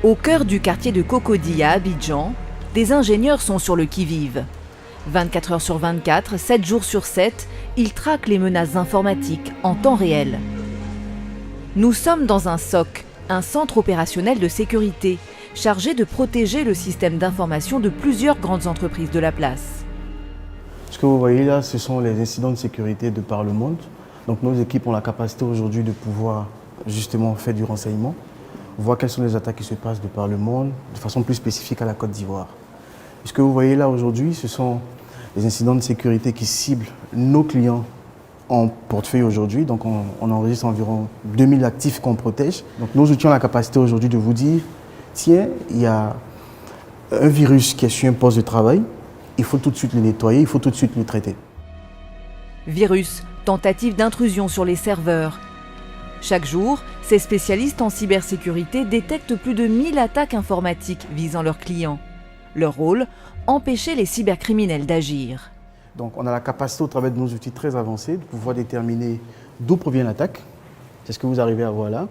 Au cœur du quartier de Cocody à Abidjan, des ingénieurs sont sur le qui-vive. 24 heures sur 24, 7 jours sur 7, ils traquent les menaces informatiques en temps réel. Nous sommes dans un SOC, un centre opérationnel de sécurité, chargé de protéger le système d'information de plusieurs grandes entreprises de la place. Ce que vous voyez là, ce sont les incidents de sécurité de par le monde. Donc nos équipes ont la capacité aujourd'hui de pouvoir justement faire du renseignement, voir quelles sont les attaques qui se passent de par le monde, de façon plus spécifique à la Côte d'Ivoire. Ce que vous voyez là aujourd'hui, ce sont les incidents de sécurité qui ciblent nos clients en portefeuille aujourd'hui. Donc on enregistre environ 2000 actifs qu'on protège. Donc nos outils ont la capacité aujourd'hui de vous dire, tiens, il y a un virus qui est sur un poste de travail, il faut tout de suite le nettoyer, il faut tout de suite le traiter. Virus, tentative d'intrusion sur les serveurs. Chaque jour, ces spécialistes en cybersécurité détectent plus de 1000 attaques informatiques visant leurs clients. Leur rôle, empêcher les cybercriminels d'agir. Donc on a la capacité au travers de nos outils très avancés de pouvoir déterminer d'où provient l'attaque. C'est ce que vous arrivez à voir là.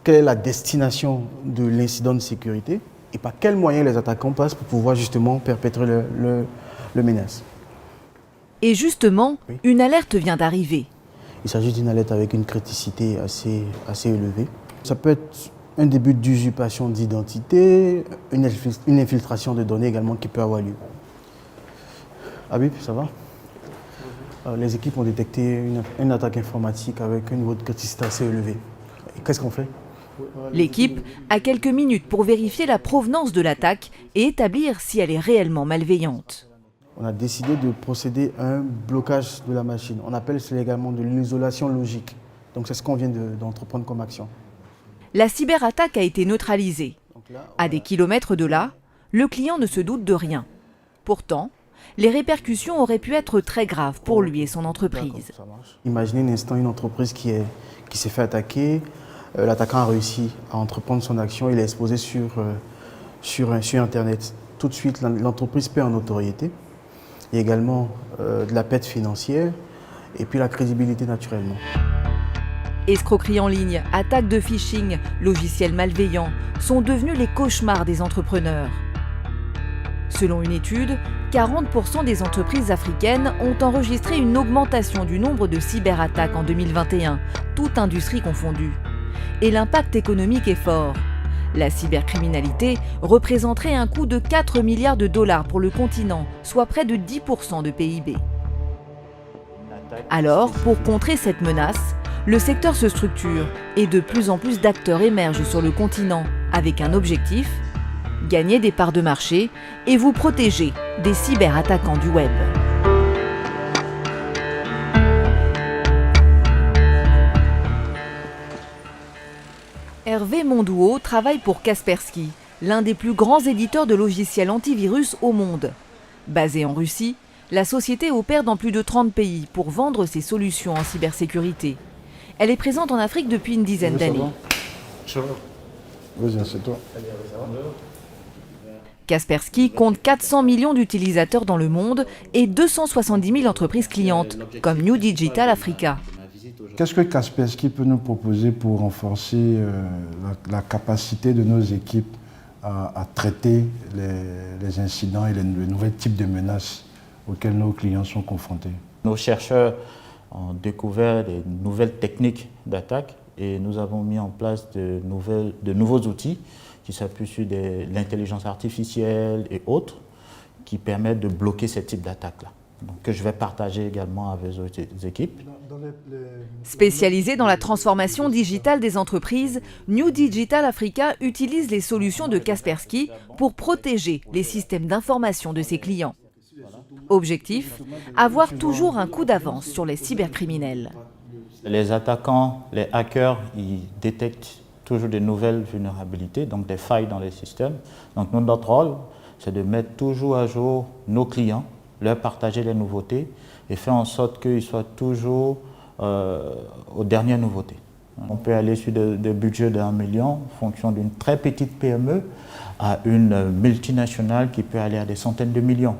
Quelle est la destination de l'incident de sécurité et par quels moyens les attaquants passent pour pouvoir justement perpétrer le menace. Et justement, oui, une alerte vient d'arriver. Il s'agit d'une alerte avec une criticité assez élevée. Ça peut être un début d'usurpation d'identité, une infiltration de données également qui peut avoir lieu. Habib, ça va? Les équipes ont détecté une attaque informatique avec un niveau de criticité assez élevé. Qu'est-ce qu'on fait? L'équipe a quelques minutes pour vérifier la provenance de l'attaque et établir si elle est réellement malveillante. On a décidé de procéder à un blocage de la machine. On appelle cela également de l'isolation logique. Donc c'est ce qu'on vient d'entreprendre comme action. La cyberattaque a été neutralisée. À des kilomètres de là, le client ne se doute de rien. Pourtant, les répercussions auraient pu être très graves pour lui et son entreprise. Imaginez un instant une entreprise qui s'est fait attaquer. L'attaquant a réussi à entreprendre son action. Il est exposé sur Internet. Tout de suite, l'entreprise perd en notoriété. Il y a également de la perte financière et puis la crédibilité naturellement. Escroquerie en ligne, attaques de phishing, logiciels malveillants sont devenus les cauchemars des entrepreneurs. Selon une étude, 40% des entreprises africaines ont enregistré une augmentation du nombre de cyberattaques en 2021, toute industrie confondue. Et l'impact économique est fort. La cybercriminalité représenterait un coût de 4 milliards de dollars pour le continent, soit près de 10% de PIB. Alors, pour contrer cette menace, le secteur se structure et de plus en plus d'acteurs émergent sur le continent avec un objectif, gagner des parts de marché et vous protéger des cyberattaquants du web. Hervé Mondouo travaille pour Kaspersky, l'un des plus grands éditeurs de logiciels antivirus au monde. Basée en Russie, la société opère dans plus de 30 pays pour vendre ses solutions en cybersécurité. Elle est présente en Afrique depuis une dizaine d'années. Kaspersky compte 400 millions d'utilisateurs dans le monde et 270 000 entreprises clientes, comme New Digital Africa. Qu'est-ce que Kaspersky peut nous proposer pour renforcer la capacité de nos équipes à traiter les incidents et les nouveaux types de menaces auxquelles nos clients sont confrontés? Nos chercheurs ont découvert de nouvelles techniques d'attaque et nous avons mis en place de nouveaux outils qui s'appuient sur l'intelligence artificielle et autres qui permettent de bloquer ce type d'attaque-là. Donc, que je vais partager également avec les équipes. Spécialisée dans la transformation digitale des entreprises, New Digital Africa utilise les solutions de Kaspersky pour protéger les systèmes d'information de ses clients. Objectif, avoir toujours un coup d'avance sur les cybercriminels. Les attaquants, les hackers, ils détectent toujours de nouvelles vulnérabilités, donc des failles dans les systèmes. Donc notre rôle, c'est de mettre toujours à jour nos clients, leur partager les nouveautés et faire en sorte qu'ils soient toujours aux dernières nouveautés. On peut aller sur des budgets d'1 million en fonction d'une très petite PME à une multinationale qui peut aller à des centaines de millions.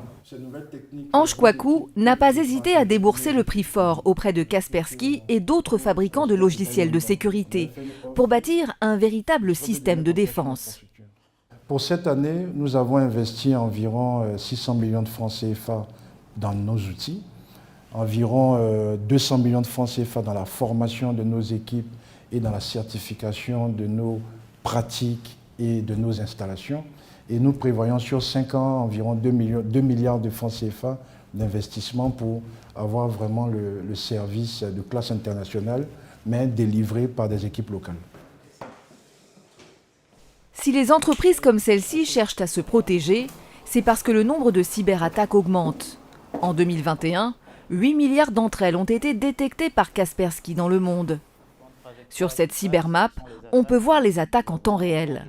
Ange Kouakou n'a pas hésité à débourser le prix fort auprès de Kaspersky et d'autres fabricants de logiciels de sécurité pour bâtir un véritable système de défense. Pour cette année, nous avons investi environ 600 millions de francs CFA dans nos outils, environ 200 millions de francs CFA dans la formation de nos équipes et dans la certification de nos pratiques et de nos installations. Et nous prévoyons sur 5 ans environ 2 milliards de francs CFA d'investissement pour avoir vraiment le service de classe internationale, mais délivré par des équipes locales. Si les entreprises comme celle-ci cherchent à se protéger, c'est parce que le nombre de cyberattaques augmente. En 2021, 8 milliards d'entre elles ont été détectées par Kaspersky dans le monde. Sur cette cybermap, on peut voir les attaques en temps réel.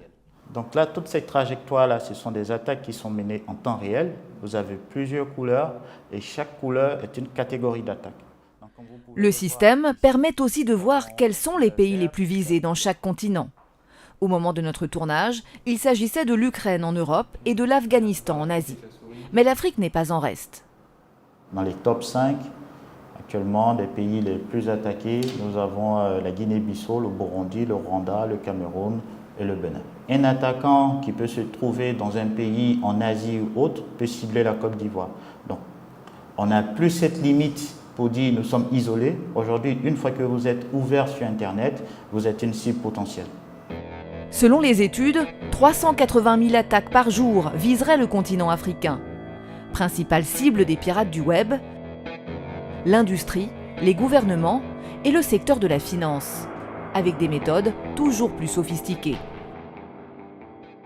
Donc là, toute cette trajectoire-là, ce sont des attaques qui sont menées en temps réel. Vous avez plusieurs couleurs et chaque couleur est une catégorie d'attaque. Le système permet aussi de voir quels sont les pays les plus visés dans chaque continent. Au moment de notre tournage, il s'agissait de l'Ukraine en Europe et de l'Afghanistan en Asie. Mais l'Afrique n'est pas en reste. Dans les top 5, actuellement, des pays les plus attaqués, nous avons la Guinée-Bissau, le Burundi, le Rwanda, le Cameroun et le Bénin. Un attaquant qui peut se trouver dans un pays en Asie ou autre peut cibler la Côte d'Ivoire. Donc, on n'a plus cette limite pour dire nous sommes isolés. Aujourd'hui, une fois que vous êtes ouvert sur Internet, vous êtes une cible potentielle. Selon les études, 380 000 attaques par jour viseraient le continent africain. Principale cible des pirates du web, l'industrie, les gouvernements et le secteur de la finance, avec des méthodes toujours plus sophistiquées.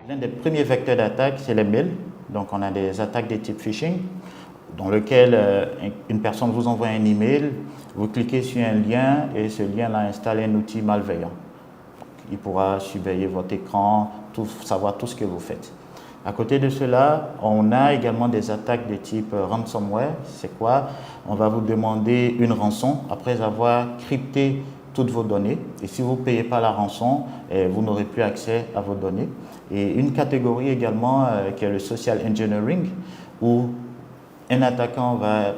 L'un des premiers vecteurs d'attaque, c'est les mails. Donc on a des attaques de type phishing, dans lequel une personne vous envoie un email, vous cliquez sur un lien et ce lien-là installe un outil malveillant. Il pourra surveiller votre écran, savoir tout ce que vous faites. À côté de cela, on a également des attaques de type ransomware. C'est quoi? On va vous demander une rançon après avoir crypté toutes vos données. Et si vous ne payez pas la rançon, vous n'aurez plus accès à vos données. Et une catégorie également qui est le social engineering, où un attaquant va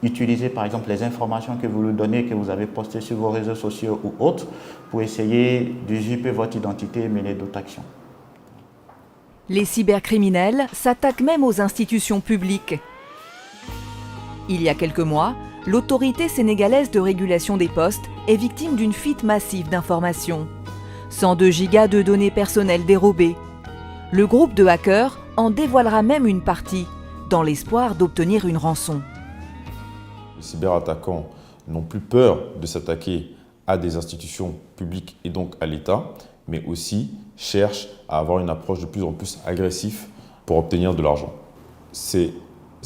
utiliser par exemple les informations que vous lui donnez, que vous avez postées sur vos réseaux sociaux ou autres, pour essayer d'usurper votre identité et mener d'autres actions. Les cybercriminels s'attaquent même aux institutions publiques. Il y a quelques mois, l'autorité sénégalaise de régulation des postes est victime d'une fuite massive d'informations. 102 gigas de données personnelles dérobées. Le groupe de hackers en dévoilera même une partie, dans l'espoir d'obtenir une rançon. Les cyberattaquants n'ont plus peur de s'attaquer à des institutions publiques et donc à l'État, mais aussi cherchent à avoir une approche de plus en plus agressive pour obtenir de l'argent. Ces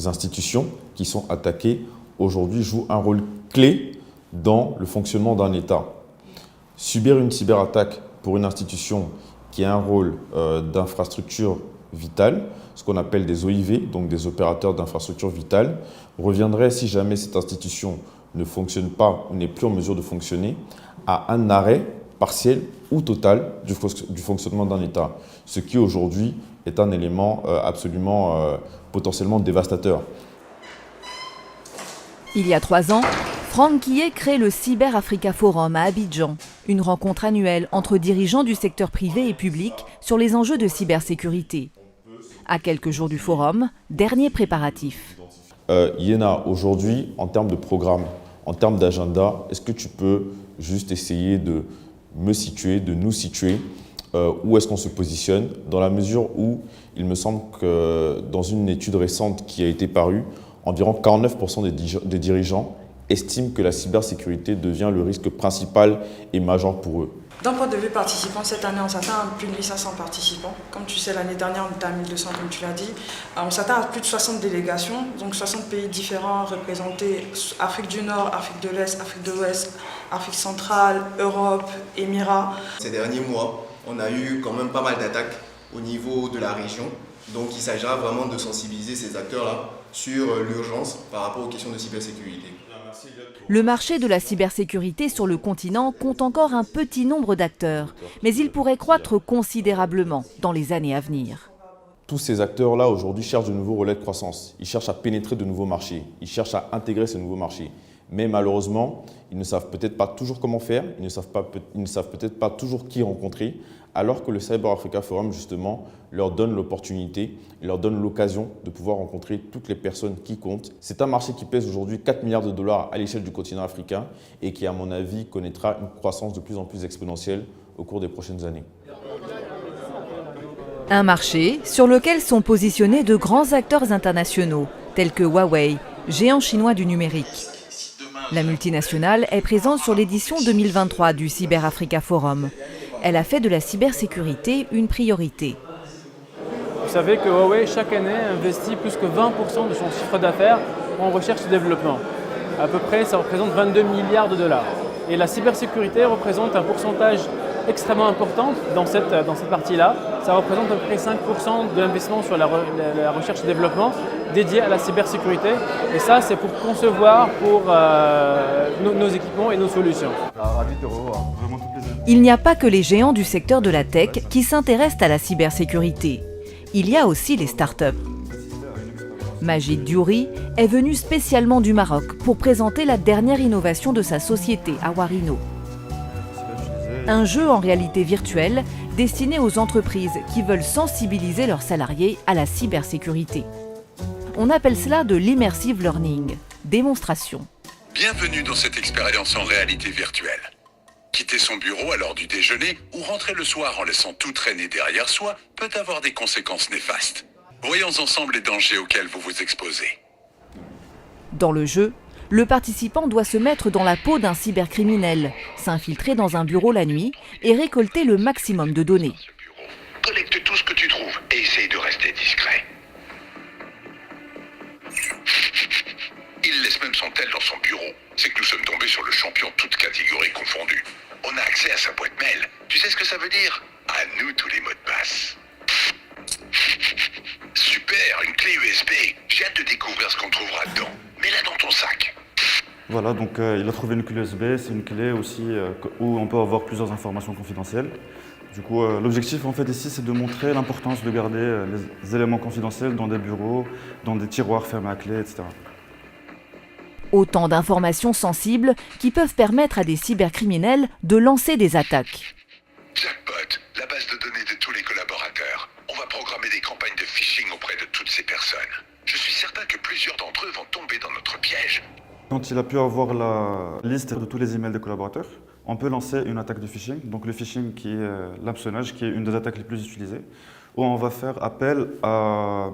institutions qui sont attaquées aujourd'hui jouent un rôle clé dans le fonctionnement d'un État. Subir une cyberattaque pour une institution qui a un rôle d'infrastructure vitale, ce qu'on appelle des OIV, donc des opérateurs d'infrastructure vitale, reviendrait, si jamais cette institution ne fonctionne pas ou n'est plus en mesure de fonctionner, à un arrêt partiel ou total du fonctionnement d'un État, ce qui aujourd'hui est un élément absolument potentiellement dévastateur. Il y a 3 ans, Franck Quillet crée le Cyber Africa Forum à Abidjan, une rencontre annuelle entre dirigeants du secteur privé et public sur les enjeux de cybersécurité. À quelques jours du forum, dernier préparatif. Yéna, aujourd'hui, en termes de programme, en termes d'agenda, est-ce que tu peux juste essayer de me situer, de nous situer, où est-ce qu'on se positionne, dans la mesure où il me semble que dans une étude récente qui a été parue, environ 49% des dirigeants estiment que la cybersécurité devient le risque principal et majeur pour eux. D'un point de vue participant, cette année, on s'attend à plus de 1500 participants. Comme tu sais, l'année dernière, on était à 1200, comme tu l'as dit. On s'attend à plus de 60 délégations, donc 60 pays différents représentés, Afrique du Nord, Afrique de l'Est, Afrique de l'Ouest, Afrique centrale, Europe, Émirats. Ces derniers mois, on a eu quand même pas mal d'attaques au niveau de la région. Donc il s'agira vraiment de sensibiliser ces acteurs-là sur l'urgence par rapport aux questions de cybersécurité. Le marché de la cybersécurité sur le continent compte encore un petit nombre d'acteurs, mais il pourrait croître considérablement dans les années à venir. Tous ces acteurs-là, aujourd'hui, cherchent de nouveaux relais de croissance. Ils cherchent à pénétrer de nouveaux marchés. Ils cherchent à intégrer ces nouveaux marchés. Mais malheureusement, ils ne savent peut-être pas toujours comment faire. Ils ne savent peut-être pas toujours qui rencontrer. Alors que le Cyber Africa Forum, justement, leur donne l'opportunité, leur donne l'occasion de pouvoir rencontrer toutes les personnes qui comptent. C'est un marché qui pèse aujourd'hui 4 milliards de dollars à l'échelle du continent africain et qui, à mon avis, connaîtra une croissance de plus en plus exponentielle au cours des prochaines années. Un marché sur lequel sont positionnés de grands acteurs internationaux, tels que Huawei, géant chinois du numérique. La multinationale est présente sur l'édition 2023 du Cyber Africa Forum. Elle a fait de la cybersécurité une priorité. Vous savez que Huawei, chaque année, investit plus que 20% de son chiffre d'affaires en recherche et développement. À peu près, ça représente 22 milliards de dollars. Et la cybersécurité représente un pourcentage extrêmement important dans cette partie-là. Ça représente à peu près 5% de l'investissement sur la recherche et développement dédié à la cybersécurité. Et ça, c'est pour concevoir pour nos équipements et nos solutions. Il n'y a pas que les géants du secteur de la tech qui s'intéressent à la cybersécurité. Il y a aussi les startups. Majid Diouri est venu spécialement du Maroc pour présenter la dernière innovation de sa société à Warino. Un jeu en réalité virtuelle destiné aux entreprises qui veulent sensibiliser leurs salariés à la cybersécurité. On appelle cela de l'immersive learning, démonstration. Bienvenue dans cette expérience en réalité virtuelle. Quitter son bureau à l'heure du déjeuner ou rentrer le soir en laissant tout traîner derrière soi peut avoir des conséquences néfastes. Voyons ensemble les dangers auxquels vous vous exposez. Dans le jeu, le participant doit se mettre dans la peau d'un cybercriminel, s'infiltrer dans un bureau la nuit et récolter le maximum de données. Collecte tout ce que tu trouves et essaye de rester discret. Il laisse même son tel dans son bureau. C'est que nous sommes tombés sur le champion toutes catégories confondues. On a accès à sa boîte mail. Tu sais ce que ça veut dire? À nous tous les mots de passe. Super, une clé USB. J'ai hâte de découvrir ce qu'on trouvera dedans. Mets-la dans ton sac. Voilà, donc il a trouvé une clé USB. C'est une clé aussi où on peut avoir plusieurs informations confidentielles. Du coup, l'objectif en fait ici, c'est de montrer l'importance de garder les éléments confidentiels dans des bureaux, dans des tiroirs fermés à clé, etc. Autant d'informations sensibles qui peuvent permettre à des cybercriminels de lancer des attaques. Jackpot, la base de données de tous les collaborateurs. On va programmer des campagnes de phishing auprès de toutes ces personnes. Je suis certain que plusieurs d'entre eux vont tomber dans notre piège. Quand il a pu avoir la liste de tous les emails des collaborateurs, on peut lancer une attaque de phishing. Donc le phishing qui est l'hameçonnage, qui est une des attaques les plus utilisées, où on va faire appel à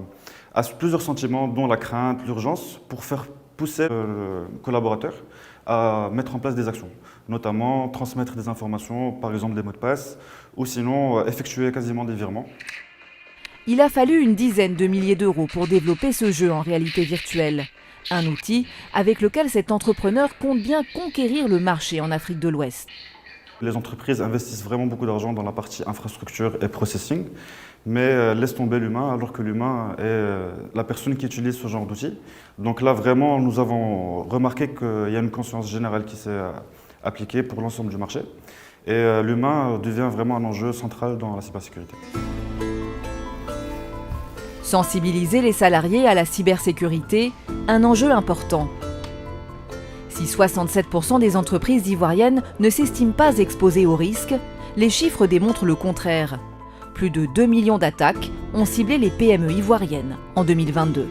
plusieurs sentiments, dont la crainte, l'urgence, pour faire pousser le collaborateur à mettre en place des actions, notamment transmettre des informations, par exemple des mots de passe, ou sinon effectuer quasiment des virements. Il a fallu une dizaine de milliers d'euros pour développer ce jeu en réalité virtuelle. Un outil avec lequel cet entrepreneur compte bien conquérir le marché en Afrique de l'Ouest. Les entreprises investissent vraiment beaucoup d'argent dans la partie infrastructure et processing, mais laissent tomber l'humain, alors que l'humain est la personne qui utilise ce genre d'outils. Donc là, vraiment, nous avons remarqué qu'il y a une conscience générale qui s'est appliquée pour l'ensemble du marché. Et l'humain devient vraiment un enjeu central dans la cybersécurité. Sensibiliser les salariés à la cybersécurité, un enjeu important. Si 67% des entreprises ivoiriennes ne s'estiment pas exposées au risque, les chiffres démontrent le contraire. Plus de 2 millions d'attaques ont ciblé les PME ivoiriennes en 2022.